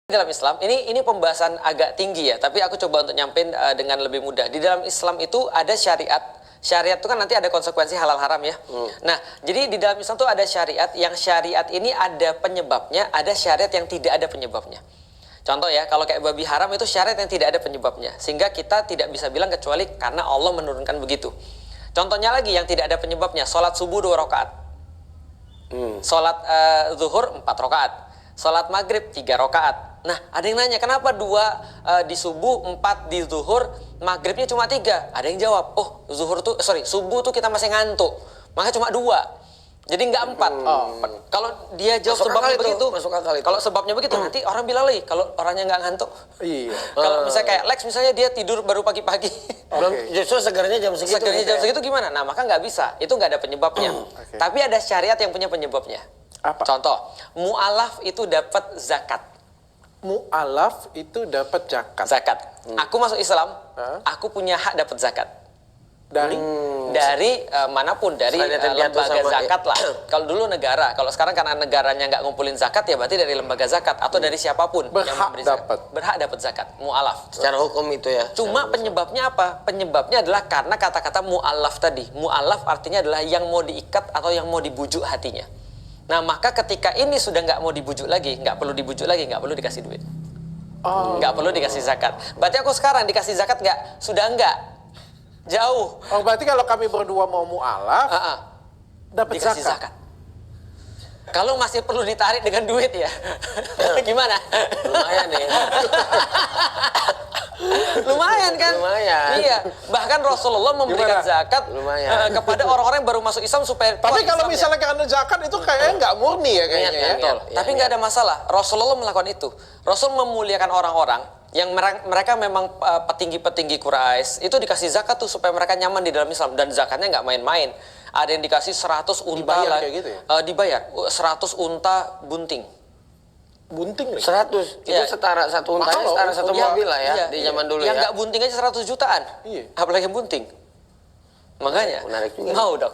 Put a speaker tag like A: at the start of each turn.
A: Dalam Islam, ini pembahasan agak tinggi ya, tapi aku coba untuk nyampein dengan lebih mudah. Di dalam Islam itu ada syariat. Syariat itu kan nanti ada konsekuensi halal haram ya. Nah, jadi di dalam Islam itu ada syariat, yang syariat ini ada penyebabnya, ada syariat yang tidak ada penyebabnya. Contoh ya, kalau kayak babi haram itu syariat yang tidak ada penyebabnya, sehingga kita tidak bisa bilang kecuali karena Allah menurunkan begitu. Contohnya lagi yang tidak ada penyebabnya, sholat subuh 2 rakaat, sholat zuhur 4 rakaat, sholat maghrib 3 rakaat. Nah, ada yang nanya, kenapa 2 di subuh, 4 di zuhur, maghribnya cuma 3? Ada yang jawab, oh subuh tuh kita masih ngantuk, makanya cuma 2. Jadi nggak 4. Kalau dia jawab sebabnya begitu, kalau sebabnya begitu, nanti orang bilang lagi, kalau orangnya nggak ngantuk.
B: Iya.
A: Kalau misalnya kayak Lex, misalnya dia tidur baru pagi-pagi.
C: Justru segernya jam segitu.
A: Segernya jam segitu gimana? Nah, maka nggak bisa. Itu nggak ada penyebabnya. Tapi ada syariat yang punya penyebabnya.
B: Apa?
A: Contoh, mu'alaf itu dapat zakat.
B: Mu'alaf itu dapat zakat.
A: Aku masuk Islam, aku punya hak dapat zakat.
B: Dari
A: Manapun, dari lembaga zakat lah. Kalau dulu negara, kalau sekarang karena negaranya nggak ngumpulin zakat ya berarti dari lembaga zakat atau dari siapapun yang memberi zakat. Berhak dapat zakat, mu'alaf.
C: Secara hukum itu ya.
A: Cuma penyebabnya apa? Penyebabnya adalah karena kata-kata mu'alaf tadi. Mu'alaf artinya adalah yang mau diikat atau yang mau dibujuk hatinya. Nah, maka ketika ini sudah nggak mau dibujuk lagi, nggak perlu dibujuk lagi, nggak perlu dikasih duit. Nggak perlu dikasih zakat. Berarti aku sekarang dikasih zakat nggak? Sudah nggak. Jauh.
B: Oh, berarti kalau kami berdua mau mu'alaf, dapat
A: dikasih zakat. Kalau masih perlu ditarik dengan duit ya, gimana?
C: Lumayan nih.
A: Lumayan kan?
C: Lumayan.
A: Iya. Bahkan Rasulullah memberikan zakat kepada orang-orang yang baru masuk Islam supaya.
B: Tapi kalau misalnya karena zakat itu kayaknya nggak murni ya kayaknya ya.
A: Tapi nggak ada masalah. Rasulullah melakukan itu. Rasul memuliakan orang-orang yang mereka memang petinggi-petinggi Quraisy itu dikasih zakat tuh supaya mereka nyaman di dalam Islam, dan zakatnya nggak main-main. Ada yang dikasih 100 unta
B: dibayar kayak gitu ya?
A: Dibayar 100 unta bunting.
B: Bunting nih.
C: 100 itu setara satu untanya setara satu mobil lah ya di zaman dulu ya.
A: Yang nggak bunting aja 100 jutaan.
B: Iya.
A: Apalagi yang bunting. Makanya
C: menarik juga.
A: mau dok.